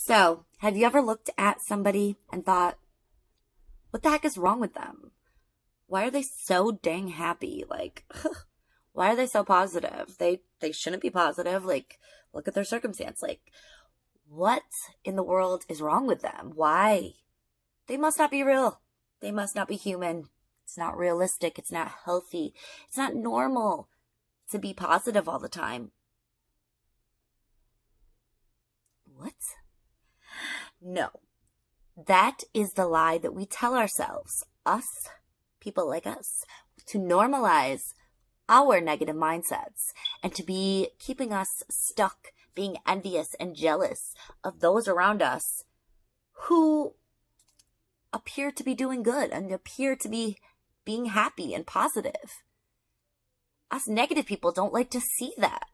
So, have you ever looked at somebody and thought, what the heck is wrong with them? Why are they so dang happy? Like, why are they so positive? They shouldn't be positive. Like, look at their circumstance. Like, what in the world is wrong with them? Why? They must not be real. They must not be human. It's not realistic. It's not healthy. It's not normal to be positive all the time. What? No. That is the lie that we tell ourselves, us, people like us, to normalize our negative mindsets and to be keeping us stuck, being envious and jealous of those around us who appear to be doing good and appear to be being happy and positive. Us negative people don't like to see that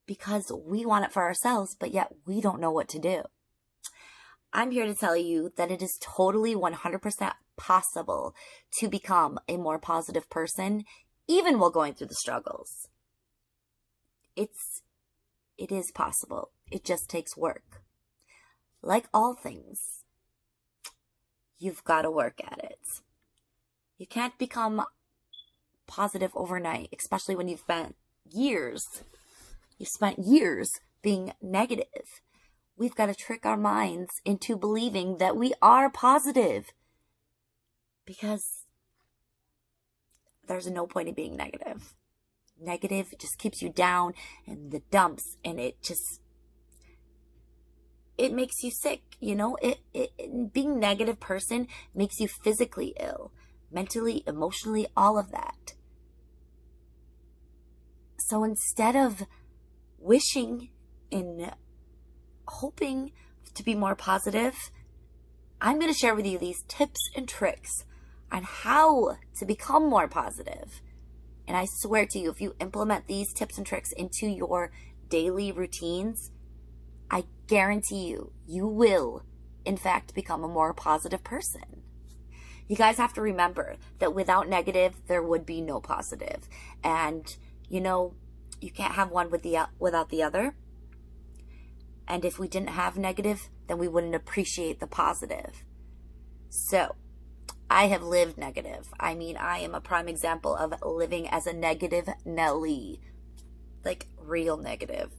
because we want it for ourselves, but yet we don't know what to do. I'm here to tell you that it is totally 100% possible to become a more positive person, even while going through the struggles. It is possible. It just takes work. Like all things, you've got to work at it. You can't become positive overnight, especially when you've spent years being negative. We've got to trick our minds into believing that we are positive because there's no point in being negative. Negative just keeps you down in the dumps, and it makes you sick, you know? Being a negative person makes you physically ill, mentally, emotionally, all of that. So instead of wishing and hoping to be more positive, I'm going to share with you these tips and tricks on how to become more positive. And I swear to you, if you implement these tips and tricks into your daily routines, I guarantee you, you will, in fact, become a more positive person. You guys have to remember that without negative, there would be no positive. And, you know, you can't have one without the other. And if we didn't have negative, then we wouldn't appreciate the positive. So, I have lived negative. I mean, I am a prime example of living as a negative Nelly. Like, real negative.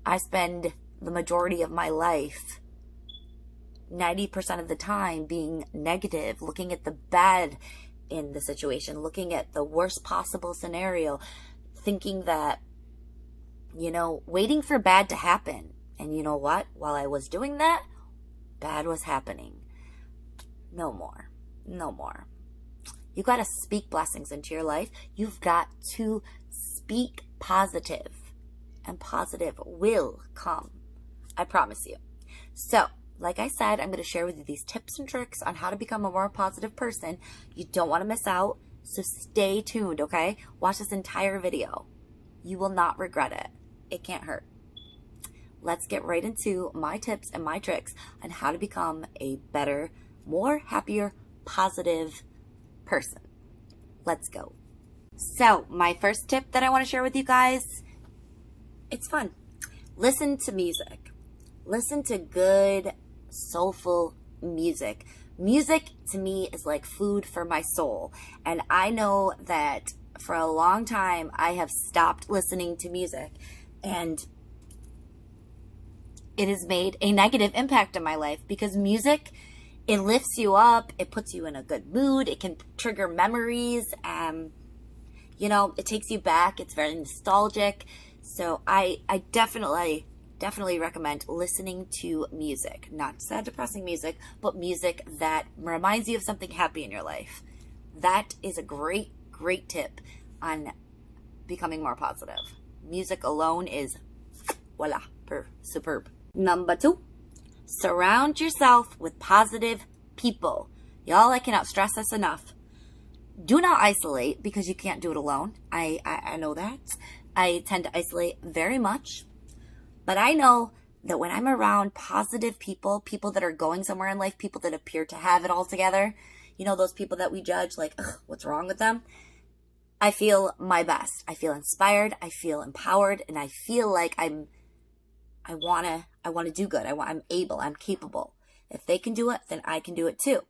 I spend the majority of my life, 90% of the time, being negative, looking at the bad in the situation, looking at the worst possible scenario, thinking that, you know, waiting for bad to happen. And you know what? While I was doing that, bad was happening. No more. No more. You got to speak blessings into your life. You've got to speak positive. And positive will come. I promise you. So, like I said, I'm going to share with you these tips and tricks on how to become a more positive person. You don't want to miss out. So stay tuned, okay? Watch this entire video. You will not regret it. It can't hurt. Let's get right into my tips and my tricks on how to become a better, more happier, positive person. Let's go. So, my first tip that I want to share with you guys, it's fun. Listen to music. Listen to good, soulful music. Music to me is like food for my soul. And I know that for a long time I have stopped listening to music, and it has made a negative impact in my life because music, it lifts you up. It puts you in a good mood. It can trigger memories. You know, it takes you back. It's very nostalgic. So I definitely recommend listening to music. Not sad, depressing music, but music that reminds you of something happy in your life. That is a great, great tip on becoming more positive. Music alone is, voila, superb. Number 2, surround yourself with positive people. Y'all, I cannot stress this enough. Do not isolate because you can't do it alone. I know that. I tend to isolate very much. But I know that when I'm around positive people, people that are going somewhere in life, people that appear to have it all together, you know, those people that we judge like, ugh, what's wrong with them? I feel my best. I feel inspired. I feel empowered. And I feel like I want I want to do good. I'm able. I'm capable. If they can do it, then I can do it too.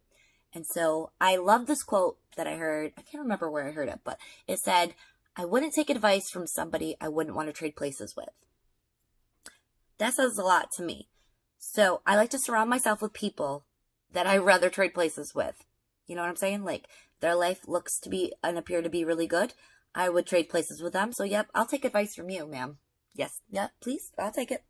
And so I love this quote that I heard. I can't remember where I heard it, but it said, I wouldn't take advice from somebody I wouldn't want to trade places with. That says a lot to me. So I like to surround myself with people that I'd rather trade places with. You know what I'm saying? Like, their life looks to be and appear to be really good. I would trade places with them. So, yep, I'll take advice from you, ma'am. Yes, yeah, please, I'll take it.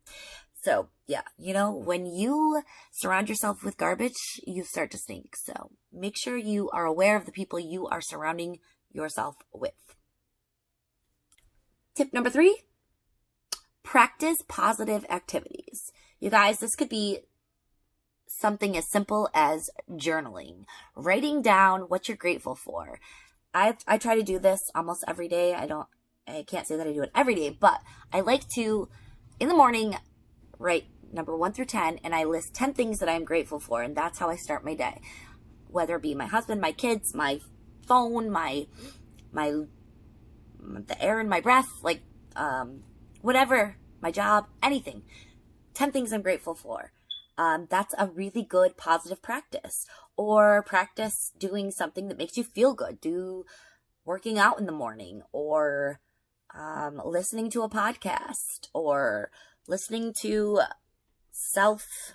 So, yeah, when you surround yourself with garbage, you start to stink. So, make sure you are aware of the people you are surrounding yourself with. Tip number 3, practice positive activities. You guys, this could be something as simple as journaling, writing down what you're grateful for. I try to do this almost every day. I can't say that I do it every day, but I like to, in the morning, write number 1 through 10, and I list 10 things that I'm grateful for, and that's how I start my day. Whether it be my husband, my kids, my phone, the air in my breath, like, whatever, my job, anything. 10 things I'm grateful for. That's a really good positive practice. Or practice doing something that makes you feel good. Do working out in the morning, or listening to a podcast, or listening to self-help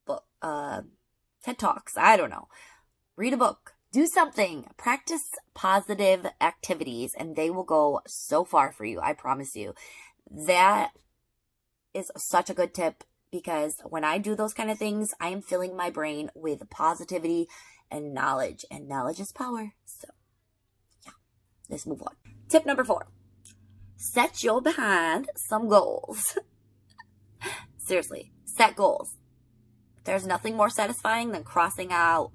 book, TED Talks. I don't know. Read a book. Do something. Practice positive activities, and they will go so far for you. I promise you. That is such a good tip, because when I do those kind of things, I am filling my brain with positivity and knowledge is power. So, yeah, let's move on. Tip number 4, set your behind some goals. Seriously, set goals. There's nothing more satisfying than crossing out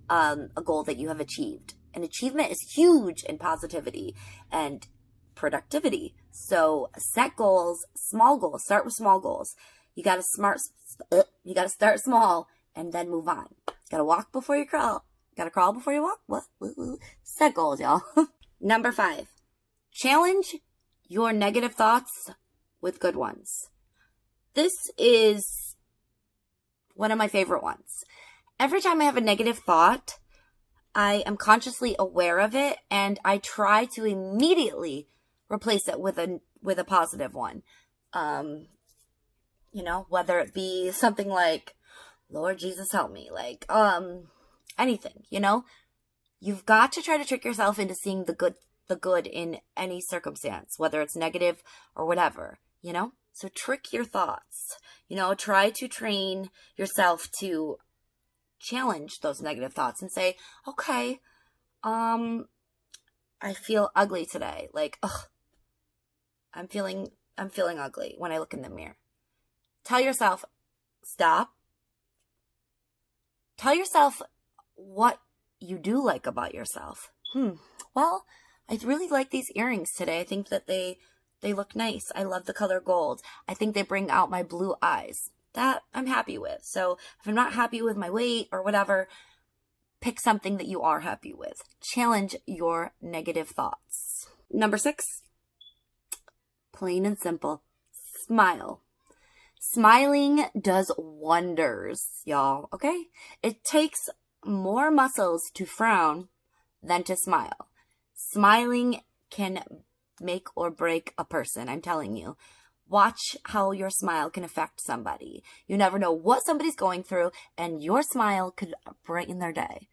a goal that you have achieved. An achievement is huge in positivity and productivity. So set goals, small goals. Start with small goals. You gotta start small and then move on. You gotta walk before you crawl. Gotta crawl before you walk. What? Set goals, y'all. Number 5, challenge your negative thoughts with good ones. This is one of my favorite ones. Every time I have a negative thought, I am consciously aware of it, and I try to immediately replace it with a positive one. Whether it be something like, Lord Jesus, help me, like, anything, you've got to try to trick yourself into seeing the good in any circumstance, whether it's negative or whatever, so trick your thoughts, try to train yourself to challenge those negative thoughts and say, okay, I feel ugly today. Like, I'm feeling ugly when I look in the mirror. Tell yourself, stop. Tell yourself what you do like about yourself. Well, I really like these earrings today. I think that they look nice. I love the color gold. I think they bring out my blue eyes. That I'm happy with. So if I'm not happy with my weight or whatever, pick something that you are happy with. Challenge your negative thoughts. Number 6, plain and simple, smile. Smiling does wonders, y'all, okay? It takes more muscles to frown than to smile. Smiling can make or break a person, I'm telling you. Watch how your smile can affect somebody. You never know what somebody's going through, and your smile could brighten their day.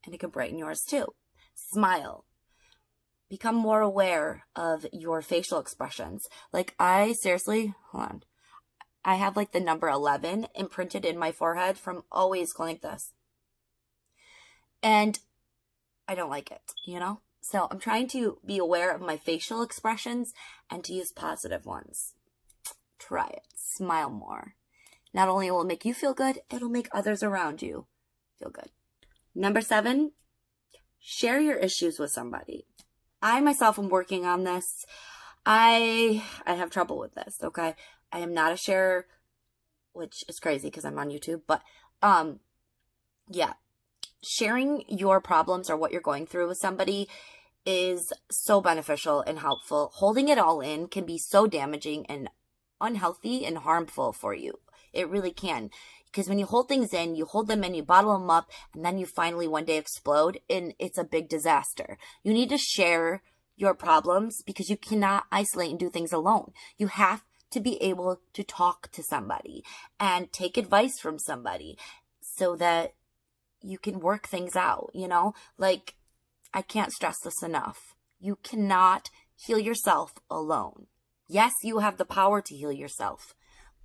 And it could brighten yours too. Smile. Become more aware of your facial expressions. Like, hold on. I have like the number 11 imprinted in my forehead from always going like this. And I don't like it, So I'm trying to be aware of my facial expressions and to use positive ones. Try it. Smile more. Not only will it make you feel good, it'll make others around you feel good. Number 7, share your issues with somebody. I myself am working on this. I have trouble with this, okay? I am not a sharer, which is crazy because I'm on YouTube, but yeah. Sharing your problems or what you're going through with somebody is so beneficial and helpful. Holding it all in can be so damaging and unhealthy and harmful for you. It really can. Because when you hold things in, you hold them in, you bottle them up, and then you finally one day explode, and it's a big disaster. You need to share your problems because you cannot isolate and do things alone. You have to be able to talk to somebody and take advice from somebody so that you can work things out, you know? Like, I can't stress this enough. You cannot heal yourself alone. Yes, you have the power to heal yourself,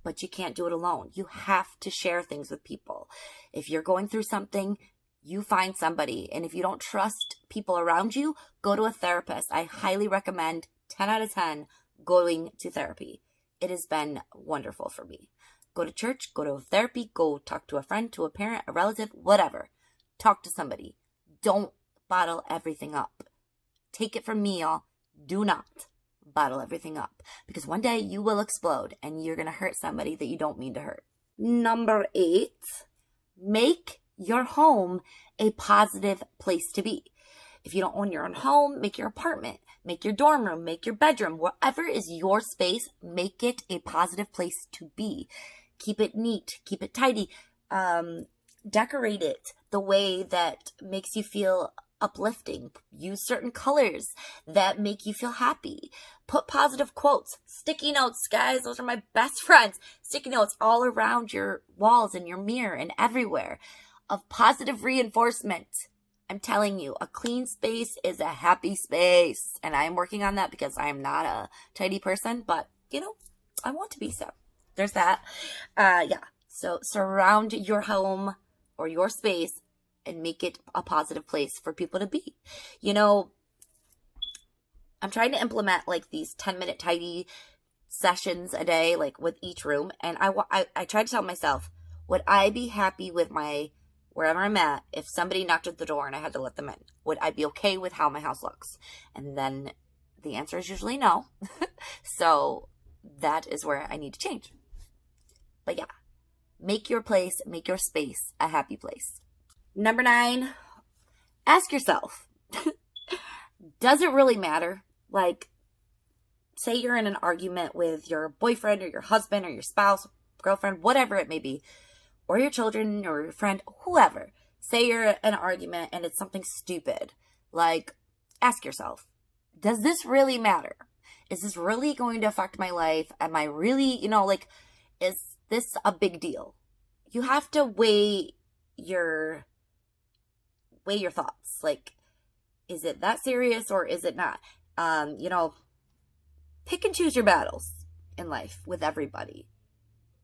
but you can't do it alone. You have to share things with people. If you're going through something, you find somebody. And if you don't trust people around you, go to a therapist. I highly recommend, 10 out of 10, going to therapy. It has been wonderful for me. Go to church, go to therapy, go talk to a friend, to a parent, a relative, whatever. Talk to somebody. Don't bottle everything up. Take it from me, y'all. Do not bottle everything up, because one day you will explode and you're going to hurt somebody that you don't mean to hurt. Number 8, make your home a positive place to be. If you don't own your own home, make your apartment, make your dorm room, make your bedroom, wherever is your space, make it a positive place to be. Keep it neat, keep it tidy, decorate it the way that makes you feel uplifting. Use certain colors that make you feel happy. Put positive quotes, sticky notes, guys. Those are my best friends. Sticky notes all around your walls and your mirror and everywhere of positive reinforcement. I'm telling you, a clean space is a happy space. And I am working on that because I am not a tidy person, but you know, I want to be, so there's that. Yeah. So surround your home or your space and make it a positive place for people to be. You know, I'm trying to implement like these 10-minute tidy sessions a day, like with each room. And I try to tell myself, would I be happy with wherever I'm at if somebody knocked at the door and I had to let them in? Would I be okay with how my house looks? And then the answer is usually no. So that is where I need to change. But yeah, make your place, make your space a happy place. Number 9, ask yourself, does it really matter? Like, say you're in an argument with your boyfriend or your husband or your spouse, girlfriend, whatever it may be, or your children or your friend, whoever. Say you're in an argument and it's something stupid. Like, ask yourself, does this really matter? Is this really going to affect my life? Am I really, like, is this a big deal? You have to weigh your thoughts. Like, is it that serious or is it not? Pick and choose your battles in life with everybody.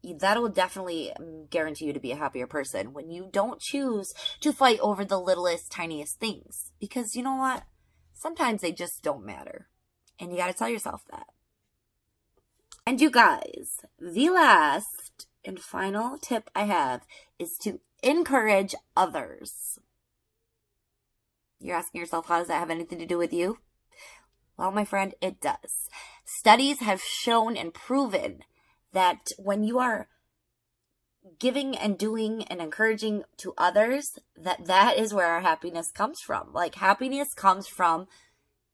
That'll definitely guarantee you to be a happier person when you don't choose to fight over the littlest, tiniest things. Because you know what? Sometimes they just don't matter. And you got to tell yourself that. And you guys, the last and final tip I have is to encourage others. You're asking yourself, how does that have anything to do with you? Well, my friend, it does. Studies have shown and proven that when you are giving and doing and encouraging to others, that is where our happiness comes from. Like, happiness comes from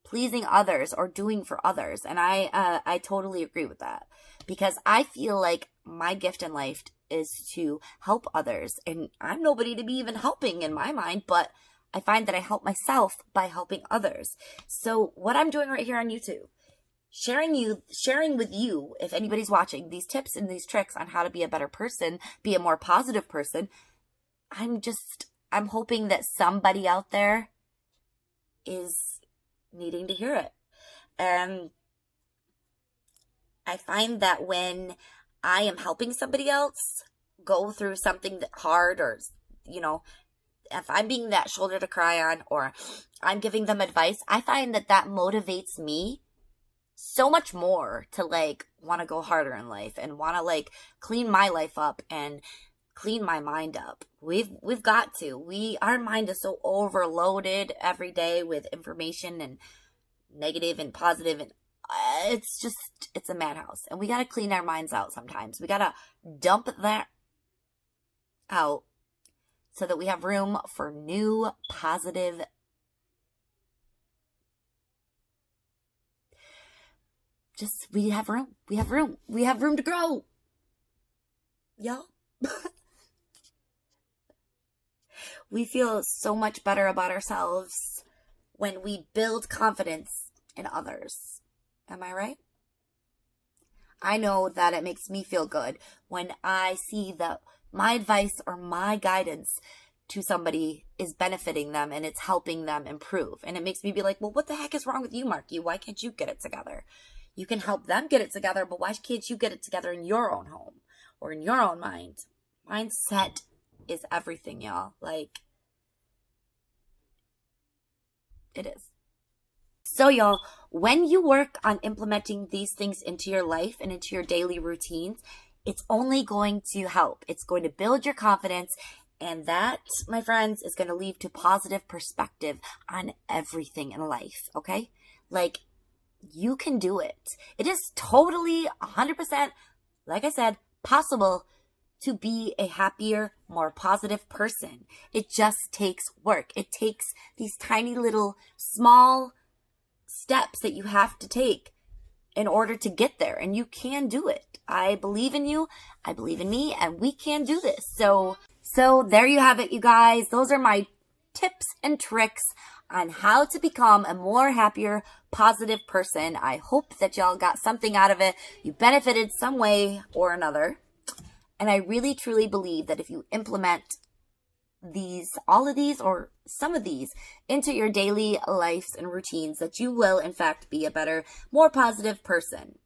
pleasing others or doing for others. And I totally agree with that, because I feel like my gift in life is to help others. And I'm nobody to be even helping in my mind, but I find that I help myself by helping others. So what I'm doing right here on YouTube, sharing with you, if anybody's watching, these tips and these tricks on how to be a better person, be a more positive person, I'm hoping that somebody out there is needing to hear it. And I find that when I am helping somebody else go through something hard, or, if I'm being that shoulder to cry on, or I'm giving them advice, I find that motivates me so much more to want to go harder in life and want to clean my life up and clean my mind up. We've got to. Our mind is so overloaded every day with information and negative and positive, and it's a madhouse. And we got to clean our minds out sometimes. We got to dump that out so that we have room for new positive just, we have room. We have room. We have room to grow. Y'all. We feel so much better about ourselves when we build confidence in others. Am I right? I know that it makes me feel good when I see that my advice or my guidance to somebody is benefiting them and it's helping them improve. And it makes me be like, well, what the heck is wrong with you, Markie? Why can't you get it together? You can help them get it together, but why can't you get it together in your own home or in your own mind? Mindset is everything, y'all. Like, it is. So, y'all, when you work on implementing these things into your life and into your daily routines, it's only going to help. It's going to build your confidence. And that, my friends, is going to lead to positive perspective on everything in life, okay? Like, you can do it. It is totally 100%, like I said, possible to be a happier, more positive person. It just takes work. It takes these tiny little small steps that you have to take in order to get there. And you can do it. I believe in you. I believe in me. And we can do this. So there you have it, you guys. Those are my tips and tricks on how to become a more happier, positive person. I hope that y'all got something out of it. You benefited some way or another. And I really, truly believe that if you implement all of these or some of these into your daily lives and routines, that you will, in fact, be a better, more positive person.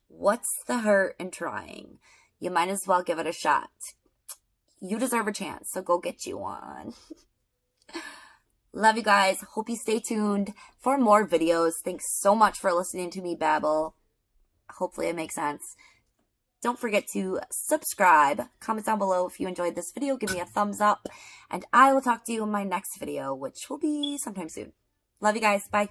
What's the hurt in trying? You might as well give it a shot. You deserve a chance, so go get you one. Love you guys. Hope you stay tuned for more videos. Thanks so much for listening to me babble. Hopefully it makes sense. Don't forget to subscribe. Comment down below if you enjoyed this video. Give me a thumbs up. And I will talk to you in my next video, which will be sometime soon. Love you guys. Bye.